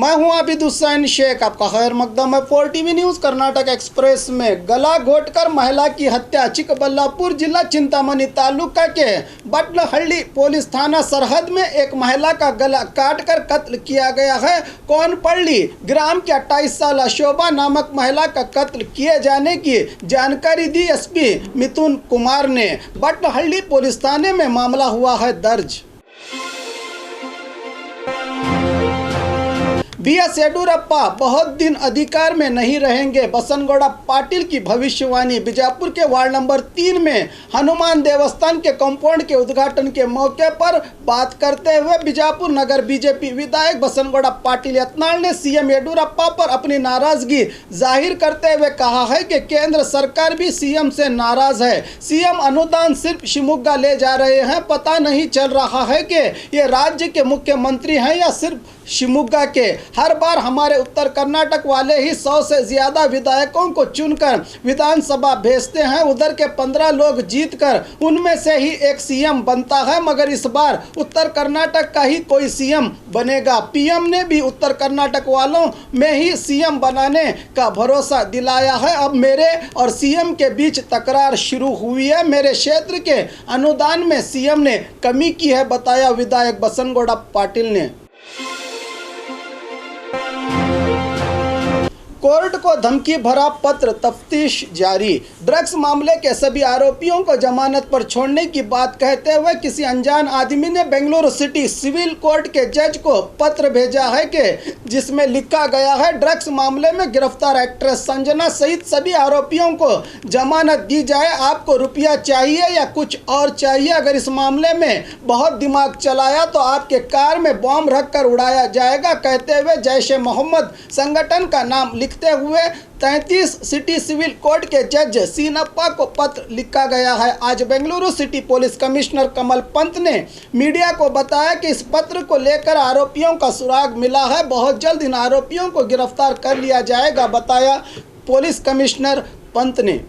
मैं हूं आबिद हुसैन शेख, आपका खैर मकदम है 4 टीवी न्यूज़। कर्नाटक एक्सप्रेस में गला घोटकर महिला की हत्या। चिकबल्लापुर जिला चिंतामणि तालुका के बटलहल्ली पुलिस थाना सरहद में एक महिला का गला काटकर कत्ल किया गया है। कोनपल्ली ग्राम की 28 साल शोभा नामक महिला का कत्ल किए जाने की जानकारी दी एसपी मिथुन कुमार ने। बटलहल्ली पुलिस थाने में मामला हुआ है दर्ज। बीएस येडियुरप्पा बहुत दिन अधिकार में नहीं रहेंगे, बसनगौड़ा पाटिल की भविष्यवाणी। बीजापुर के वार्ड नंबर 3 में हनुमान देवस्थान के कंपाउंड के उद्घाटन के मौके पर बात करते हुए बीजापुर नगर बीजेपी विधायक बसनगौड़ा पाटिल यत्नाल ने सीएम येडियुरप्पा पर अपनी नाराजगी जाहिर करते हुए कहा है कि केंद्र सरकार भी सीएम से नाराज है। सीएम अनुदान सिर्फ शिवमोगा ले जा रहे हैं। पता नहीं चल रहा है कि ये राज्य के मुख्यमंत्री हैं या सिर्फ शिवमोगा के। हर बार हमारे उत्तर कर्नाटक वाले ही 100 से ज़्यादा विधायकों को चुनकर विधानसभा भेजते हैं। उधर के 15 लोग जीतकर उनमें से ही एक सीएम बनता है, मगर इस बार उत्तर कर्नाटक का ही कोई सीएम बनेगा। पीएम ने भी उत्तर कर्नाटक वालों में ही सीएम बनाने का भरोसा दिलाया है। अब मेरे और सीएम के बीच तकरार शुरू हुई है। मेरे क्षेत्र के अनुदान में सीएम ने कमी की है, बताया विधायक बसनगौड़ा पाटिल ने। कोर्ट को धमकी भरा पत्र, तफ्तीश जारी। ड्रग्स मामले के सभी आरोपियों को जमानत पर छोड़ने की बात कहते हुए किसी अनजान आदमी ने बेंगलुरु सिटी सिविल कोर्ट के जज को पत्र भेजा है कि जिसमें लिखा गया है, ड्रग्स मामले में गिरफ्तार एक्ट्रेस संजना सहित सभी आरोपियों को जमानत दी जाए। आपको रुपया चाहिए या कुछ और चाहिए? अगर इस मामले में बहुत दिमाग चलाया तो आपके कार में बॉम्ब रखकर उड़ाया जाएगा, कहते हुए जैश ए मोहम्मद संगठन का नाम लिखते हुए 33 सिटी सिविल कोर्ट के जज सीनप्पा को पत्र लिखा गया है। आज बेंगलुरु सिटी पुलिस कमिश्नर कमल पंत ने मीडिया को बताया कि इस पत्र को लेकर आरोपियों का सुराग मिला है। बहुत जल्द इन आरोपियों को गिरफ्तार कर लिया जाएगा, बताया पुलिस कमिश्नर पंत ने।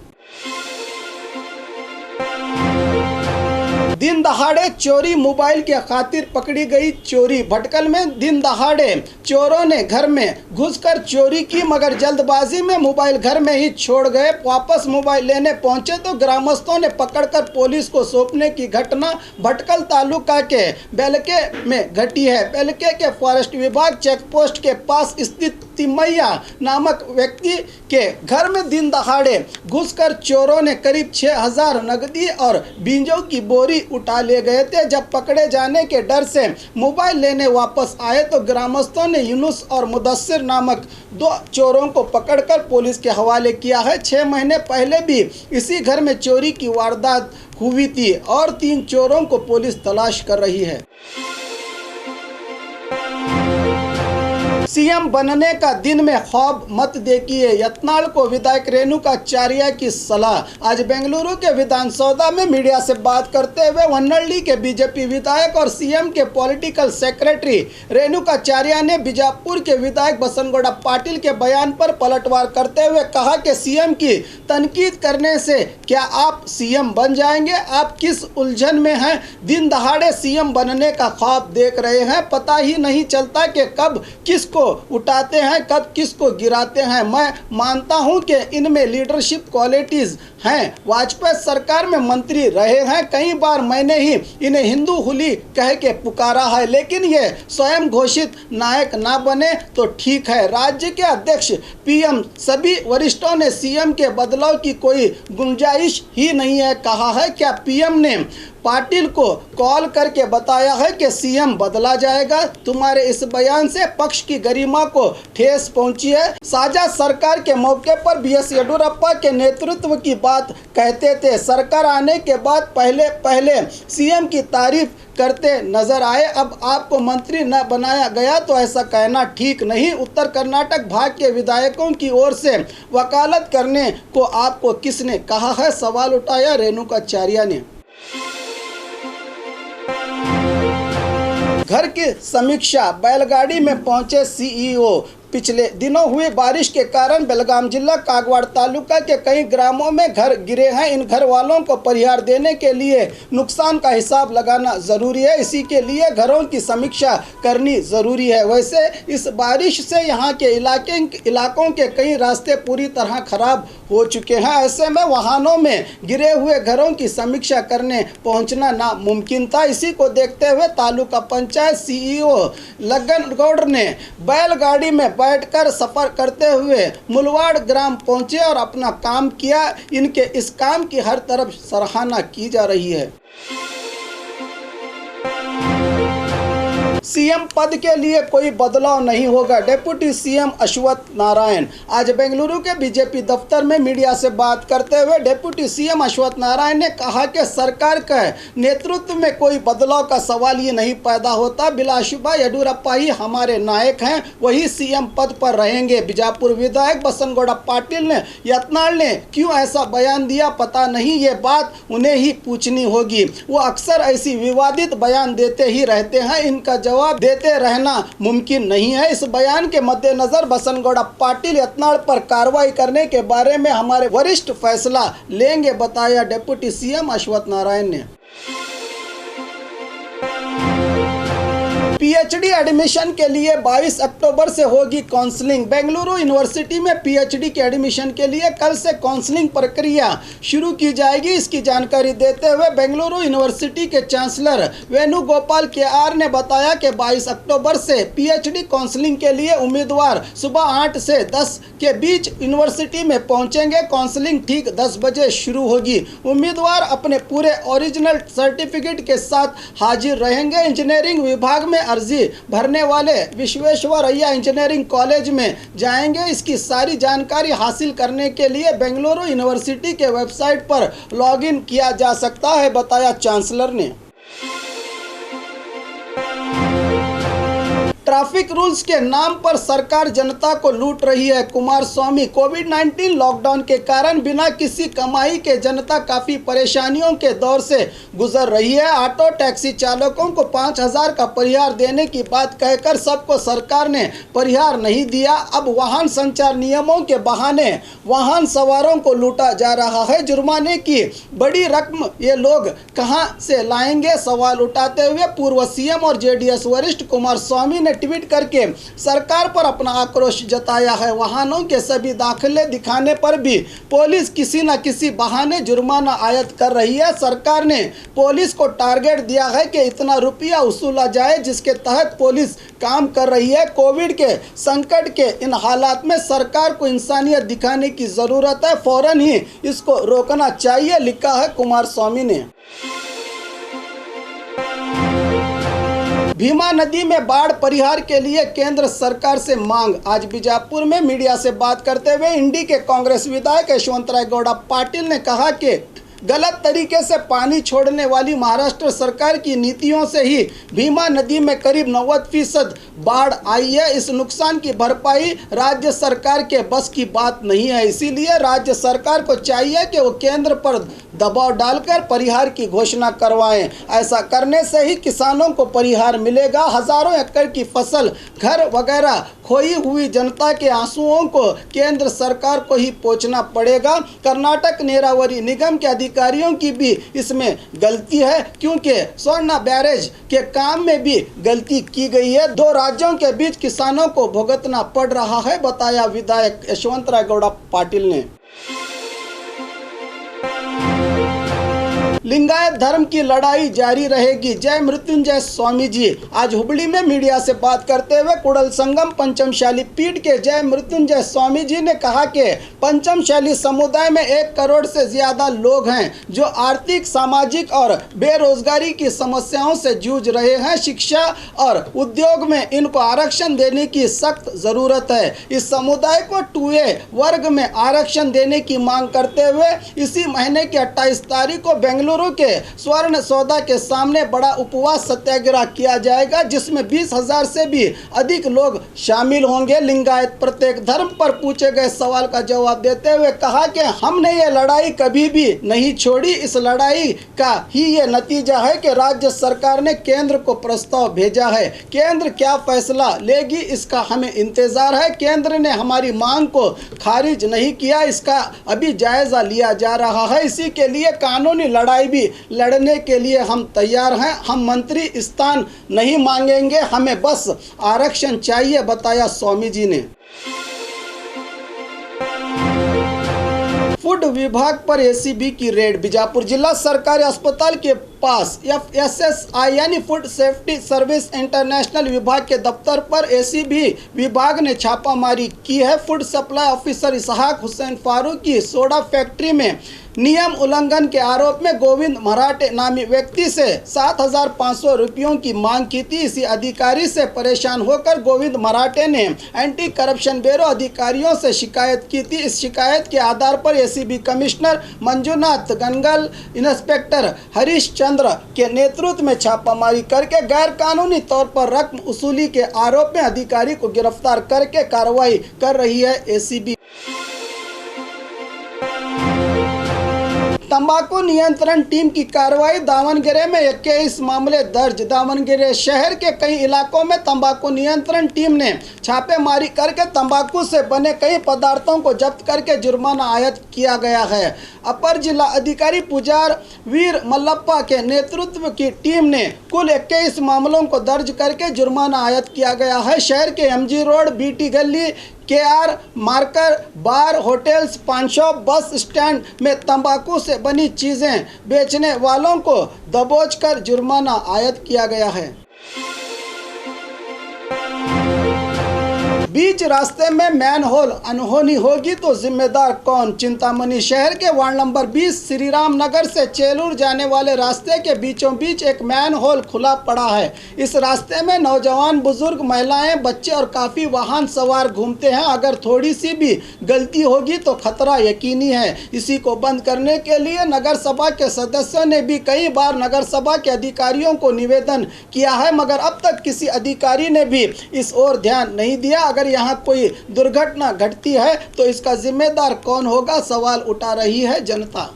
दिन दहाड़े चोरी, मोबाइल के खातिर पकड़ी गई चोरी। भटकल में दिन दहाड़े चोरों ने घर में घुसकर चोरी की, मगर जल्दबाजी में मोबाइल घर में ही छोड़ गए। वापस मोबाइल लेने पहुंचे तो ग्रामस्थों ने पकड़कर पुलिस को सौंपने की घटना भटकल तालुका के बेलके में घटी है। बेलके के फॉरेस्ट विभाग चेक पोस्ट के पास स्थित तिमैया नामक व्यक्ति के घर में दिन दहाड़े घुसकर चोरों ने करीब 6000 नकदी और बीजों की बोरी उठा ले गए थे। जब पकड़े जाने के डर से मोबाइल लेने वापस आए तो ग्रामस्थों ने यूनुस और मुदस्सिर नामक 2 चोरों को पकड़कर पुलिस के हवाले किया है। 6 महीने पहले भी इसी घर में चोरी की वारदात हुई थी और 3 चोरों को पुलिस तलाश कर रही है। सीएम बनने का दिन में ख्वाब मत देखिए, यत्नाल को विधायक रेणुकाचार्य की सलाह। आज बेंगलुरु के विधानसौदा में मीडिया से बात करते हुए वन्नल्ली के बीजेपी विधायक और सीएम के पॉलिटिकल सेक्रेटरी रेणुकाचार्य ने बीजापुर के विधायक बसनगौड़ा पाटिल के बयान पर पलटवार करते हुए कहा कि सीएम की तनकीद करने से क्या आप सीएम बन जाएंगे? आप किस उलझन में हैं? दिन दहाड़े सीएम बनने का ख्वाब देख रहे हैं, पता ही नहीं चलता कि कब किसको उठाते हैं, कब किसको गिराते हैं। मैं मानता हूं कि इनमें लीडरशिप क्वालिटीज हैं। वाजपेयी सरकार में मंत्री रहे हैं, कई बार मैंने ही इन्हें हिंदू हुली कह के पुकारा है, लेकिन ये स्वयं घोषित नायक ना बने तो ठीक है। राज्य के अध्यक्ष पीएम सभी वरिष्ठों ने सीएम के बदलाव की कोई गुंजाइश ही नहीं है कहा है। क्या पीएम ने पाटिल को कॉल करके बताया है कि सीएम बदला जाएगा? तुम्हारे इस बयान से पक्ष की गरिमा को ठेस पहुंची है। साझा सरकार के मौके पर बीएस येडियुरप्पा के नेतृत्व की बात कहते थे। सरकार आने के बाद पहले सीएम की तारीफ करते नजर आए। अब आपको मंत्री न बनाया गया तो ऐसा कहना ठीक नहीं। उत्तर कर्नाटक भाग के विधायकों की ओर से वकालत करने को आपको किसने कहा है? सवाल उठाया रेणुकाचार्य ने। घर की समीक्षा, बैलगाड़ी में पहुंचे सीईओ। पिछले दिनों हुई बारिश के कारण बेलगाम जिला कागवाड़ तालुका के कई ग्रामों में घर गिरे हैं। इन घर वालों को परिहार देने के लिए नुकसान का हिसाब लगाना जरूरी है। इसी के लिए घरों की समीक्षा करनी जरूरी है। वैसे इस बारिश से यहाँ के इलाकों के कई रास्ते पूरी तरह खराब हो चुके हैं। ऐसे में वाहनों में गिरे हुए घरों की समीक्षा करने पहुंचना नामुमकिन था। इसी को देखते हुए तालुका पंचायत सीईओ लगन गौड़ ने बैलगाड़ी में बैठकर सफर करते हुए मुलवाड़ ग्राम पहुंचे और अपना काम किया। इनके इस काम की हर तरफ सराहना की जा रही है। सीएम पद के लिए कोई बदलाव नहीं होगा, डिप्टी सीएम अश्वत्थ नारायण। आज बेंगलुरु के बीजेपी दफ्तर में मीडिया से बात करते हुए डिप्टी सीएम अश्वत्थ नारायण ने कहा कि सरकार के नेतृत्व में कोई बदलाव का सवाल ही नहीं पैदा होता। बिलाशुबा येडियुरप्पा ही हमारे नायक हैं, वही सीएम पद पर रहेंगे। बीजापुर विधायक बसनगौड़ा पाटिल ने यत्नाल ने क्यों ऐसा बयान दिया पता नहीं, ये बात उन्हें ही पूछनी होगी। वो अक्सर ऐसी विवादित बयान देते ही रहते हैं, इनका जवाब देते रहना मुमकिन नहीं है। इस बयान के मद्देनजर बसनगौड़ा पाटिल यत्नाल पर कार्रवाई करने के बारे में हमारे वरिष्ठ फैसला लेंगे, बताया डिप्टी सीएम अश्वत्थ नारायण ने। पीएचडी एडमिशन के लिए 22 अक्टूबर से होगी काउंसलिंग। बेंगलुरु यूनिवर्सिटी में पीएचडी के एडमिशन के लिए कल से काउंसलिंग प्रक्रिया शुरू की जाएगी। इसकी जानकारी देते हुए बेंगलुरु यूनिवर्सिटी के चांसलर वेणुगोपाल केआर ने बताया कि 22 अक्टूबर से पीएचडी काउंसलिंग के लिए उम्मीदवार सुबह 8 से 10 के बीच यूनिवर्सिटी में पहुंचेंगे। काउंसलिंग ठीक 10 बजे शुरू होगी। उम्मीदवार अपने पूरे ओरिजिनल सर्टिफिकेट के साथ हाजिर रहेंगे। इंजीनियरिंग विभाग में अर्जी भरने वाले विश्वेश्वरैया इंजीनियरिंग कॉलेज में जाएंगे। इसकी सारी जानकारी हासिल करने के लिए बेंगलुरु यूनिवर्सिटी के वेबसाइट पर लॉगिन किया जा सकता है, बताया चांसलर ने। ट्रैफिक रूल्स के नाम पर सरकार जनता को लूट रही है, कुमारस्वामी। कोविड-19 लॉकडाउन के कारण बिना किसी कमाई के जनता काफ़ी परेशानियों के दौर से गुजर रही है। ऑटो टैक्सी चालकों को 5,000 का परिहार देने की बात कहकर सबको सरकार ने परिहार नहीं दिया। अब वाहन संचार नियमों के बहाने वाहन सवारों को लूटा जा रहा है। जुर्माने की बड़ी रकम ये लोग कहां से लाएंगे, सवाल उठाते हुए पूर्व सीएम और जेडीएस वरिष्ठ कुमारस्वामी ने ट्वीट करके सरकार पर अपना आक्रोश जताया है। वाहनों के सभी दाखिले दिखाने पर भी पुलिस किसी न किसी बहाने जुर्माना आयत कर रही है। सरकार ने पुलिस को टारगेट दिया है कि इतना रुपया वसूला जाए, जिसके तहत पुलिस काम कर रही है। कोविड के संकट के इन हालात में सरकार को इंसानियत दिखाने की जरूरत है, फौरन ही इसको रोकना चाहिए, लिखा है कुमारस्वामी ने। भीमा नदी में बाढ़ परिहार के लिए केंद्र सरकार से मांग। आज बीजापुर में मीडिया से बात करते हुए इंडी के कांग्रेस विधायक यशवंतराय गौड़ा पाटिल ने कहा कि गलत तरीके से पानी छोड़ने वाली महाराष्ट्र सरकार की नीतियों से ही भीमा नदी में करीब 90% बाढ़ आई है। इस नुकसान की भरपाई राज्य सरकार के बस की बात नहीं है। इसीलिए राज्य सरकार को चाहिए कि वो केंद्र पर दबाव डालकर परिहार की घोषणा करवाएं। ऐसा करने से ही किसानों को परिहार मिलेगा। हजारों एकड़ की फसल, घर वगैरह खोई हुई जनता के आंसुओं को केंद्र सरकार को ही पोंछना पड़ेगा। कर्नाटक नीरावरी निगम के अधिकारियों की भी इसमें गलती है, क्योंकि स्वर्णा बैरेज के काम में भी गलती की गई है। दो राज्यों के बीच किसानों को भुगतना पड़ रहा है, बताया विधायक यशवंतराय गौड़ा पाटिल ने। लिंगायत धर्म की लड़ाई जारी रहेगी, जय मृत्युंजय स्वामी जी। आज हुबली में मीडिया से बात करते हुए कुडल संगम पंचमशाली पीठ के जय मृत्युंजय स्वामी जी ने कहा कि पंचमशाली समुदाय में 1 करोड़ से ज्यादा लोग हैं जो आर्थिक, सामाजिक और बेरोजगारी की समस्याओं से जूझ रहे हैं। शिक्षा और उद्योग में इनको आरक्षण देने की सख्त जरूरत है। इस समुदाय को 2A वर्ग में आरक्षण देने की मांग करते हुए इसी महीने की 28 तारीख को बेंगलुरु बेंगलुरु के स्वर्ण सौदा के सामने बड़ा उपवास सत्याग्रह किया जाएगा, जिसमें 20,000 से भी अधिक लोग शामिल होंगे। लिंगायत प्रत्येक धर्म पर पूछे गए सवाल का जवाब देते हुए कहा कि हमने ये लड़ाई कभी भी नहीं छोड़ी। इस लड़ाई का ही ये नतीजा है कि राज्य सरकार ने केंद्र को प्रस्ताव भेजा है। केंद्र क्या फैसला लेगी इसका हमें इंतजार है। केंद्र ने हमारी मांग को खारिज नहीं किया, इसका अभी जायजा लिया जा रहा है। इसी के लिए कानूनी लड़ाई भी लड़ने के लिए हम तैयार हैं। हम मंत्री स्थान नहीं मांगेंगे, हमें बस आरक्षण चाहिए, बताया स्वामी जी ने। फूड विभाग पर एसीबी की रेड। बीजापुर जिला सरकारी अस्पताल के पास FSSI यानी फूड सेफ्टी सर्विस इंटरनेशनल विभाग के दफ्तर पर एसीबी विभाग ने छापामारी की है। फूड सप्लाई ऑफिसर इसहाक हुसैन फारूक की सोडा फैक्ट्री में नियम उल्लंघन के आरोप में गोविंद मराठे नामी व्यक्ति से 7,500 रुपयों की मांग की थी। इसी अधिकारी से परेशान होकर गोविंद मराठे ने एंटी करप्शन ब्यूरो अधिकारियों से शिकायत की थी। इस शिकायत के आधार पर ACB commissioner Manjunath Gangal, inspector Harish Chandra के नेतृत्व में छापामारी करके गैर कानूनी तौर पर रकम वसूली के आरोप में अधिकारी को गिरफ्तार करके कार्रवाई कर रही है एसीबी। तंबाकू नियंत्रण टीम की कार्रवाई। दावणगेरे में 21 मामले दर्ज। दावणगेरे शहर के कई इलाकों में तंबाकू नियंत्रण टीम ने छापेमारी करके तंबाकू से बने कई पदार्थों को जब्त करके जुर्माना आयत किया गया है। अपर जिला अधिकारी पुजार वीर मल्लप्पा के नेतृत्व की टीम ने कुल 21 मामलों को दर्ज करके जुर्माना आयत किया गया है। शहर के MG रोड, BT गली, KR मार्कर, बार, होटल्स, पान शॉप, बस स्टैंड में तंबाकू से बनी चीज़ें बेचने वालों को दबोचकर जुर्माना आयत किया गया है। बीच रास्ते में मैनहोल अनहोनी होगी तो जिम्मेदार कौन? चिंतामणि शहर के वार्ड नंबर 20 श्री राम नगर से चेलूर जाने वाले रास्ते के बीचों बीच एक मैनहोल खुला पड़ा है। इस रास्ते में नौजवान, बुजुर्ग, महिलाएं, बच्चे और काफ़ी वाहन सवार घूमते हैं। अगर थोड़ी सी भी गलती होगी तो खतरा यकीनी है। इसी को बंद करने के लिए नगर सभा के सदस्यों ने भी कई बार नगर सभा के अधिकारियों को निवेदन किया है, मगर अब तक किसी अधिकारी ने भी इस ओर ध्यान नहीं दिया। अगर यहाँ कोई दुर्घटना घटती है तो इसका जिम्मेदार कौन होगा, सवाल उठा रही है जनता।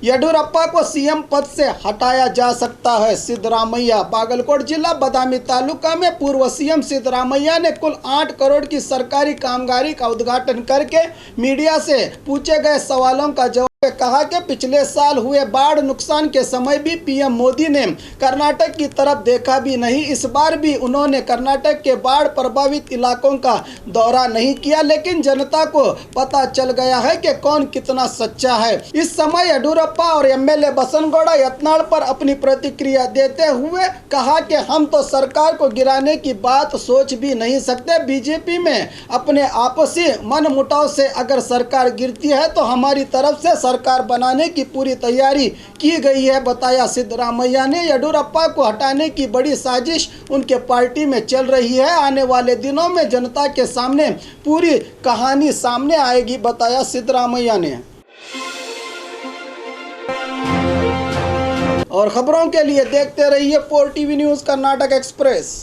येडियुरप्पा को सीएम पद से हटाया जा सकता है। सिद्धरामैया। बागलकोट जिला बदामी तालुका में पूर्व सीएम सिद्धरामैया ने कुल 8 करोड़ की सरकारी कामगारी का उद्घाटन करके मीडिया से पूछे गए सवालों का जवाब कहा कि पिछले साल हुए बाढ़ नुकसान के समय भी पीएम मोदी ने कर्नाटक की तरफ देखा भी नहीं। इस बार भी उन्होंने कर्नाटक के बाढ़ प्रभावित इलाकों का दौरा नहीं किया, लेकिन जनता को पता चल गया है कि कौन कितना सच्चा है। इस समय येडियुरप्पा और MLA बसनगौड़ा यत्नाल पर अपनी प्रतिक्रिया देते हुए कहा कि हम तो सरकार को गिराने की बात सोच भी नहीं सकते। बीजेपी में अपने आपसी मनमुटाव से अगर सरकार गिरती है तो हमारी तरफ से सरकार बनाने की पूरी तैयारी की गई है, बताया सिद्धरामैया ने। येडियुरप्पा को हटाने की बड़ी साजिश उनके पार्टी में चल रही है। आने वाले दिनों में जनता के सामने पूरी कहानी सामने आएगी, बताया सिद्धरामैया ने। और खबरों के लिए देखते रहिए 4TV न्यूज़ कर्नाटक एक्सप्रेस।